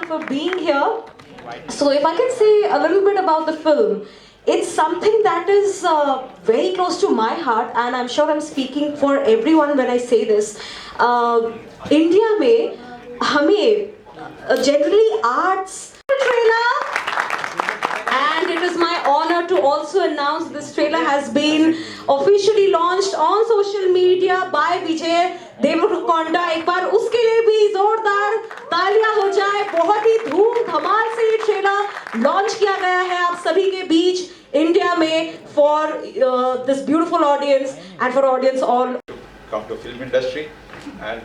for being here. So if I can say a little bit about the film, it's something that is very close to my heart, and I'm sure I'm speaking for everyone when I say this. India में हमें generally arts trailer, and it is my honor to also announce this trailer has been officially launched on social media by Vijay Devarakonda. एक बार उसके लिए भी जोरदार तालियां हो जाए. बहुत ही धूम धमाल से ये ट्रेलर लॉन्च किया गया है आप सभी के बीच इंडिया में for this beautiful audience and for audience all. Come to film industry, and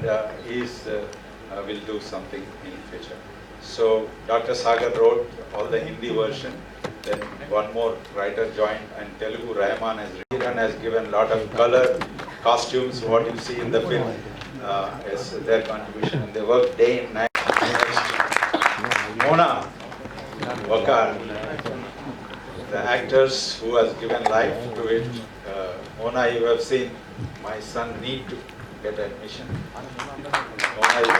will do something in future. So Dr. Sagar wrote all the Hindi version. Then one more writer joined, and Telugu Rahman has given lot of color, costumes. What you see in the film is their contribution, and they work day and night. Mona Vakar, the actors who has given life to it. Mona, you have seen my son need to get admission. Mona is a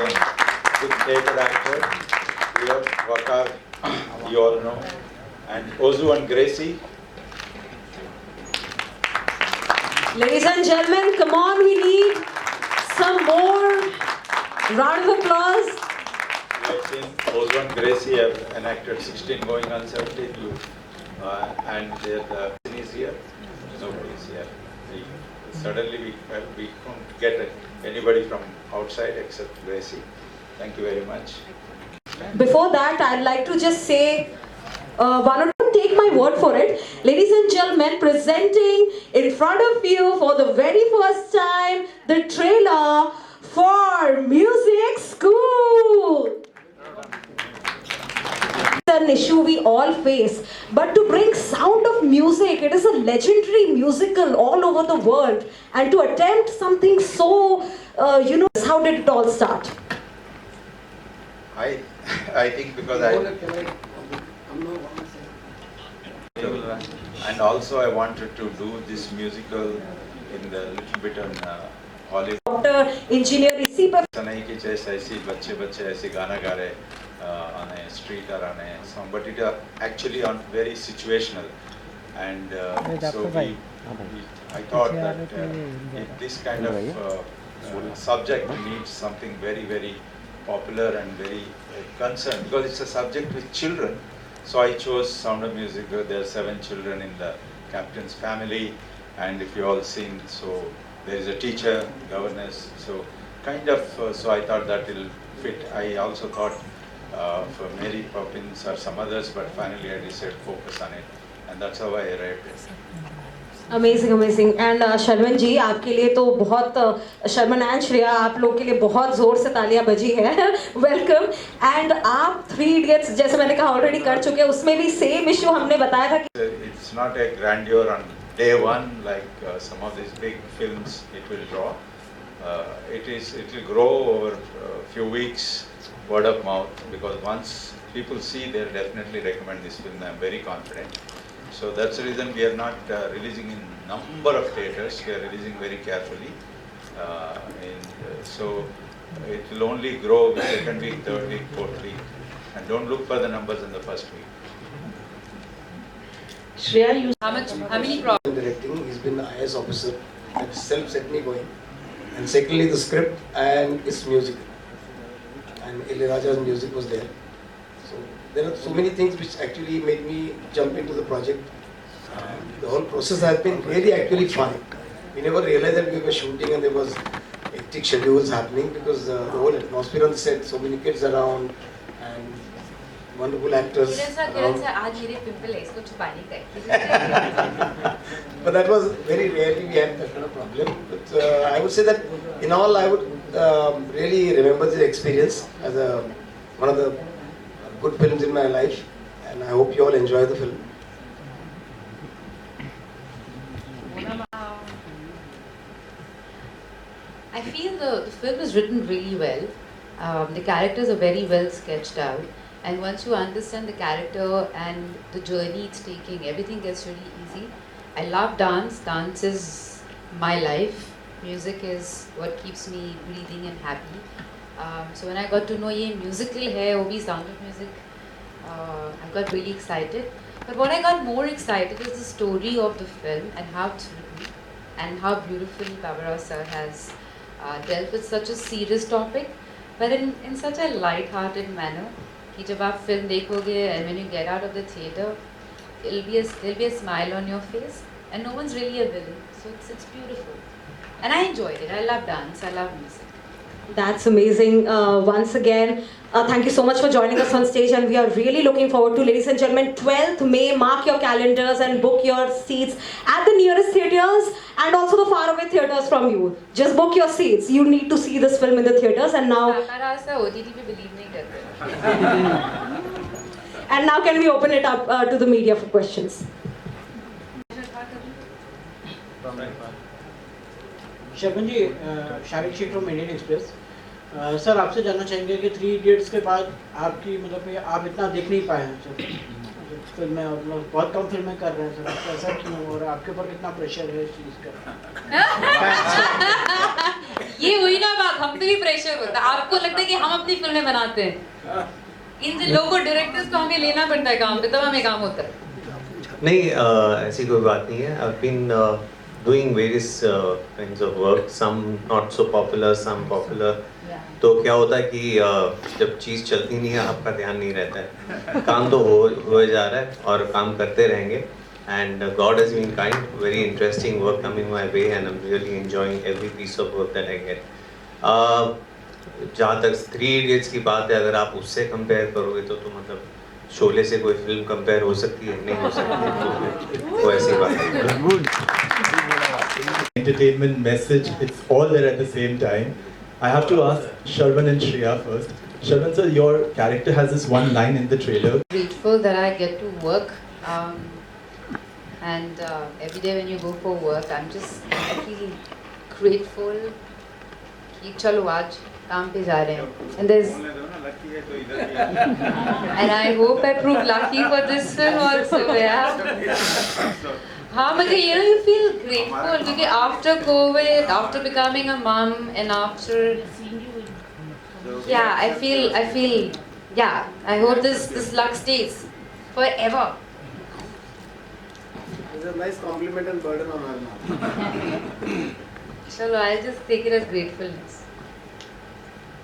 good theatre actor. Vakar, you all know. And Ozu and Gracie. Ladies and gentlemen, come on, we need some more round of applause. You have seen Ozu and Gracie have enacted 16 going on 17, and the is here. Nobody is here. Suddenly we couldn't get anybody from outside except Gracie. Thank you very much. Before that, I'd like to just say, don't take my word for it. Ladies and gentlemen, presenting in front of you for the very first time the trailer for Music School. It's an issue we all face, but to bring sound of music, it is a legendary musical all over the world, and to attempt something so, how did it all start? I think because and also I wanted to do this musical in the little bit on Hollywood. Doctor, engineer, इसी पर नहीं कि जैसे ऐसी बच्चे ऐसे गाना गा रहे on a street or on a song, but it actually on very situational, and so I thought that if this kind of subject needs something very, very popular and very concerned, because it's a subject with children. So I chose Sound of Music. There are 7 children in the captain's family, and if you all seen, so there is a teacher, governess, so kind of, so I thought that will fit. I also thought for Mary Poppins or some others, but finally I decided to focus on it, and that's how I arrived at it. Amazing amazing. And Sharman ji, आपके लिए तो बहुत, Sharman and Shreya, आप लोग के लिए बहुत जोर से तालियां बजी है. वेलकम. एंड आप 3 Idiots जैसे मैंने कहा ऑलरेडी कर चुके हैं, उसमें भी सेम इशू हमने बताया था कि it's not a grandeur on day one like some of these big films it will draw. It will grow over a few weeks, word of mouth, because once people see, they'll definitely recommend this film. I'm very confident. So that's the reason we are not releasing in number of theatres. We are releasing very carefully, so it will only grow with second week, third week, fourth week, and don't look for the numbers in the first week. Shreya, you how many problems? Directing, he's been the IS officer, that self set me going, and secondly the script and its music, and Ilayaraja's music was there. There are so many things which actually made me jump into the project. The whole process has been really actually fun. We never realized that we were shooting and there was hectic schedules happening, because the whole atmosphere on the set, so many kids around and wonderful actors around. आज मेरे pimple है, इसको छुपाने का है. But that was very rarely we had that kind of problem. But I would say that in all, I would really remember this experience as one of the good films in my life, and I hope you all enjoy the film. I feel the film is written really well. The characters are very well sketched out, and once you understand the character and the journey it's taking, everything gets really easy. I love dance. Dance is my life. Music is what keeps me breathing and happy. So when I got to know ये musical है, वो भी Sound of Music, I got really excited. But what I got more excited is the story of the film and how it's written and how beautifully Babarao sir has dealt with such a serious topic, but in such a light-hearted manner. कि जब आप film देखोगे and when you get out of the theatre, there'll be a smile on your face, and no one's really a villain. So it's beautiful, and I enjoyed it. I love dance. I love music. That's amazing. Once again, thank you so much for joining us on stage, and we are really looking forward to, ladies and gentlemen, 12th May. Mark your calendars and book your seats at the nearest theatres and also the faraway theatres from you. Just book your seats. You need to see this film in the theatres. And now, OTT पे believe नहीं करते. and now, can we open it up to the media for questions? Sharman ji, Shariq Shaikh from Indian Express. Sir, आपसे जानना चाहेंगे कि 3 idiots के बाद आपकी मतलब आप इतना देख नहीं पाए हैं सर, फिल्में मतलब बहुत कम फिल्में कर रहे हैं सर, आपको ऐसा क्यों हो रहा है? आपके ऊपर कितना प्रेशर है इस चीज़ का? ये हुई ना बात, हम पे भी प्रेशर होता है। आपको लगता है कि हम अपनी फिल्में बनाते हैं, इन लोगों को, डायरेक्टर्स को हमें लेना पड़ता है काम पे, तब हमें काम होता है। नहीं, ऐसी कोई बात नहीं है। I've been doing various kinds of work, some not so popular, some popular. तो क्या होता है कि जब चीज़ चलती नहीं है आपका ध्यान नहीं रहता है, काम तो हो जा रहा है और काम करते रहेंगे। And God has been kind, very interesting work coming my way, and I'm really enjoying every piece of work that I get. जहाँ तक 3 Idiots की बात है, अगर आप उससे कंपेयर करोगे तो मतलब शोले से कोई फिल्म कंपेयर हो सकती है? नहीं हो सकती, तो ऐसी बात है। Entertainment message, it's all there at the same time. I have to ask Sharvan and Shreya first. Sharvan sir, your character has this one line in the trailer. Grateful that I get to work, and every day when you go for work, I feel grateful कि चलो आज काम पे जा रहे हैं, and I hope I prove lucky for this film also, yeah. हाँ, मतलब you feel grateful because after COVID, after becoming a mom, and after, yeah, I feel, yeah, I hope this luck stays forever. It's a nice compliment and burden on our mouth. Chalo, I'll just take it as gratefulness.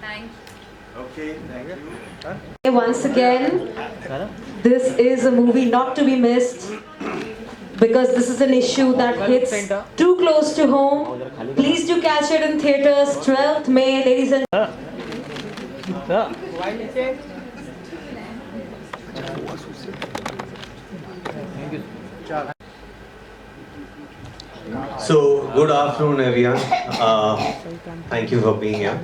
Thank you. Okay, thank you. Once again, this is a movie not to be missed, because this is an issue that hits too close to home. Please do catch it in theatres, 12th May, ladies and So, good afternoon everyone. Thank you for being here.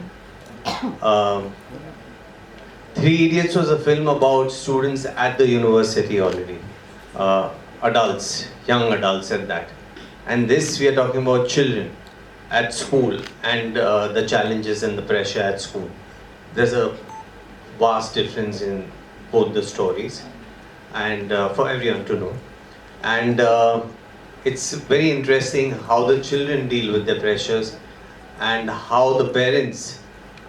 3 Idiots was a film about students at the university already. Adults, young adults at that. And this we are talking about children at school and the challenges and the pressure at school. There's a vast difference in both the stories, and for everyone to know. And it's very interesting how the children deal with their pressures and how the parents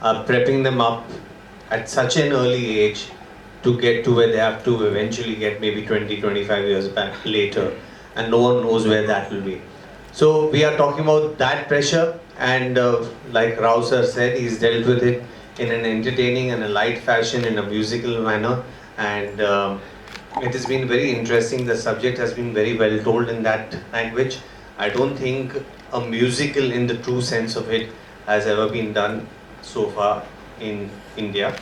are prepping them up at such an early age to get to where they have to eventually get, maybe 20-25 years back later, and no one knows where that will be. So we are talking about that pressure, and like Rao sir said, he's dealt with it in an entertaining and a light fashion, in a musical manner, and it has been very interesting. The subject has been very well told in that language. I don't think a musical in the true sense of it has ever been done so far in India,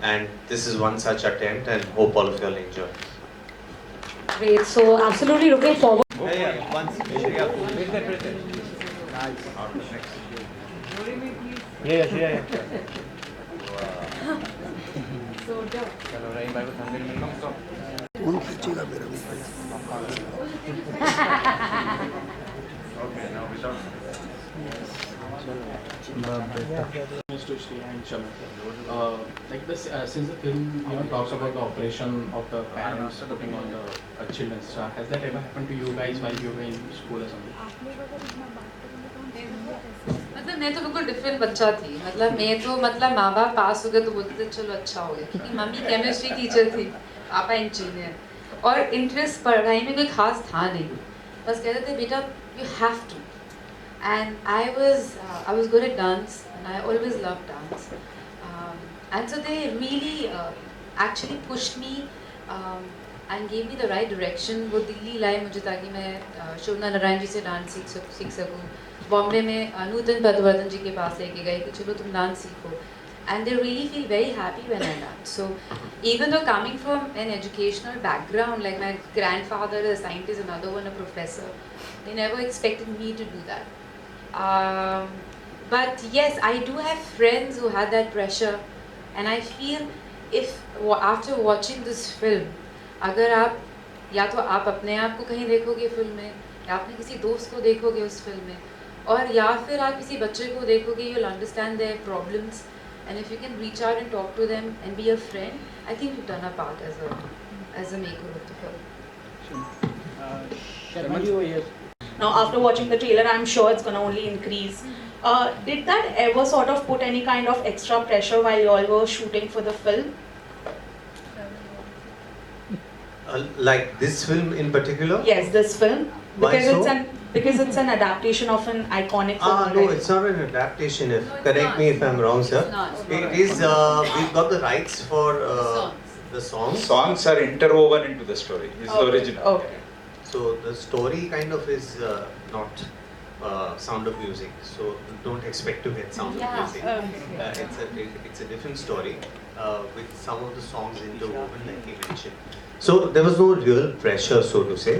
and this is one such attempt, and hope all of you all enjoy. great. So absolutely looking forward. Mr. Shri and Shaman. Like this, since the film talks about the operation of the parents putting on the children, has that ever happened to you guys while you were in school or something? मतलब मैं तो बिल्कुल different बच्चा थी, मतलब मैं तो मतलब माँ बाप पास हो गए तो बोलते थे चलो अच्छा हो गया, क्योंकि मम्मी केमिस्ट्री टीचर थी, पापा इंजीनियर, और इंटरेस्ट पढ़ाई में कोई खास था नहीं, बस कहते थे बेटा you have to, and I was good at dance and I always loved dance, and so they really actually pushed me and gave me the right direction. वो दिल्ली लाए मुझे ताकि मैं शोभना नारायण जी से डांस सीख सकूँ, बॉम्बे में नूतन पदवर्धन जी के पास लेके गए कि चलो तुम डांस सीखो, and they really feel very happy when I dance. So even though coming from an educational background, like my grandfather is a scientist, another one a professor, they never expected me to do that. But yes, I do have friends who had that pressure, and I feel if after watching this film, अगर आप या तो आप अपने आप को कहीं देखोगे फिल्म में, या आपने किसी दोस्त को देखोगे उस फिल्म में, और या फिर आप किसी बच्चे को देखोगे, you'll understand their problems, and if you can reach out and talk to them and be a friend, I think you've done a part as a maker of the film. Sharma ji, yes. Now, after watching the trailer, I'm sure it's going to only increase. Did that ever sort of put any kind of extra pressure while you all were shooting for the film? Like this film in particular? Yes, this film. Why Because so? because it's an adaptation of an iconic film. No, right? it's not an adaptation. If No, it's correct not. me if I'm wrong, sir. It's not. It is. We've got the rights for the songs. Songs are interwoven into the story. It's the Okay, original. Okay. So the story kind of is not Sound of Music. So don't expect to get Sound Yeah. of Music. Okay. It's a different story with some of the songs interwoven, like you mentioned. So there was no real pressure, so to say.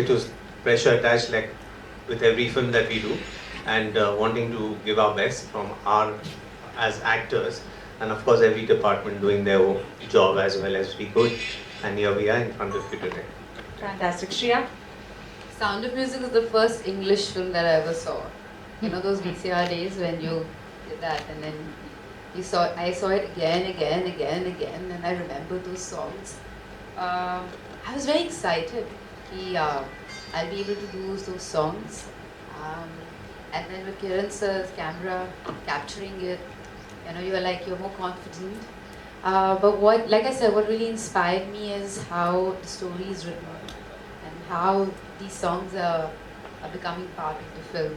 It was pressure attached, like with every film that we do, and wanting to give our best from our as actors, and of course every department doing their own job as well as we could. And here we are in front of you today. Fantastic. Shreya? Sound of Music is the first English film that I ever saw. You know those VCR days when you did that, and then I saw it again, and I remember those songs. I was very excited. I'll be able to do those songs, and then with Kiran sir's camera capturing it, you're more confident. But like I said, what really inspired me is how the story is written and how these songs are becoming part of the film.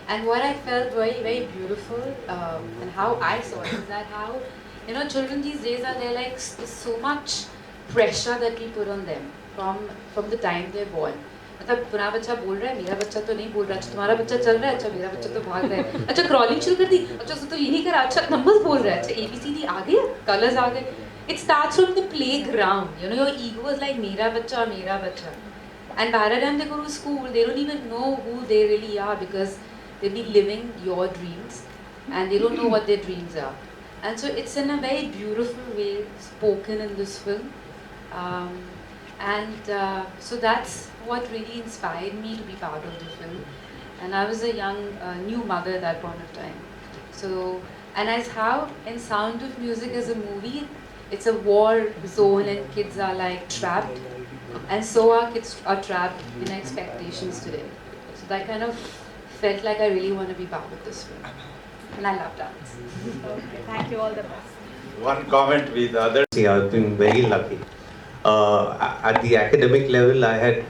And what I felt very, very beautiful, and how I saw it, is that how, children these days there's like so much pressure that we put on them from the time they're born. मतलब पुराना बच्चा बोल रहा है, मेरा बच्चा तो नहीं बोल रहा, अच्छा तुम्हारा बच्चा चल रहा है, अच्छा मेरा बच्चा तो भाग रहा है, अच्छा क्रॉलिंग शुरू कर दी, अच्छा तो ये नहीं करा, अच्छा नंबर्स बोल रहा है, अच्छा ABCD आ गया, कलर्स आ गए. It starts from the playground. Your ego is like मेरा बच्चा. And by the time they go to school, they don't even know who they really are, because they've been living your dreams and they don't know what their dreams are. And so it's in a very beautiful way spoken in this film. So that's what really inspired me to be part of the film. And I was a young, new mother at that point of time. So, and as how in Sound of Music as a movie, it's a war zone and kids are like trapped. And so our kids are trapped in expectations today. So that kind of felt like I really want to be part of this film. And I love dance. Okay. Thank you. All the best. One comment with others. See, I've been very lucky. At the academic level, I had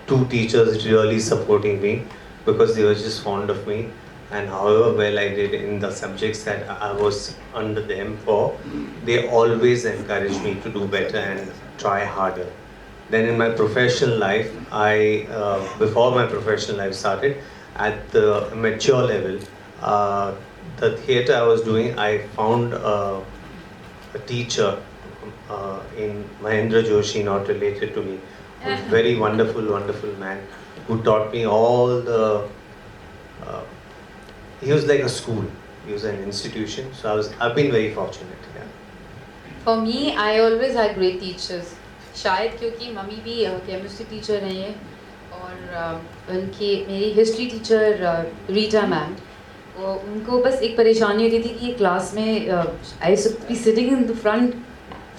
2 teachers really supporting me because they were just fond of me, and however well I did in the subjects that I was under them for, they always encouraged me to do better and try harder. Then in my professional life, before my professional life started, at the mature level, the theatre I was doing, I found a teacher in Mahendra Joshi, not related to me, a very wonderful man who taught me all the. He was like a school. He was an institution. So I've been very fortunate. Yeah. For me, I always had great teachers. शायद क्योंकि mummy भी chemistry teacher रही है और मेरी history teacher Rita ma'am, उनको बस एक परेशानी होती थी कि ये क्लास में I used to be sitting in the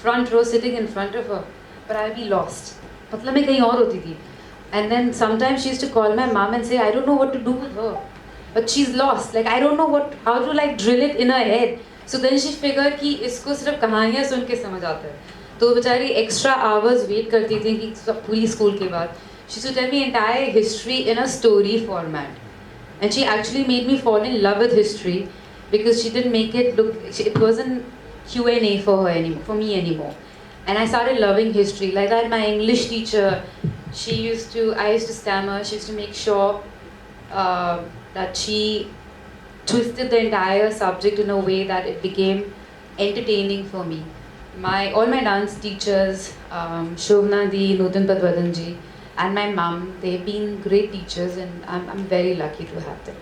front row, sitting in front of her, but I'll be lost. मतलब मैं कहीं और होती थी. And then sometimes she used to call my mom and say, I don't know what to do with her. but she's lost. Like I don't know how to like drill it in her head. So then she figured कि इसको सिर्फ कहानियाँ सुन के समझ आता है. तो वो बेचारी extra hours wait करती थी कि पूरी school के बाद. She used to tell me entire history in a story format, and she actually made me fall in love with history because she didn't make it look. It wasn't Q&A for her anymore, for me anymore. And I started loving history. Like that, my English teacher, I used to stammer. She used to make sure that she twisted the entire subject in a way that it became entertaining for me. All my dance teachers, Shobna Di, Nutan Padwadan ji, and my mum, they've been great teachers, and I'm very lucky to have them.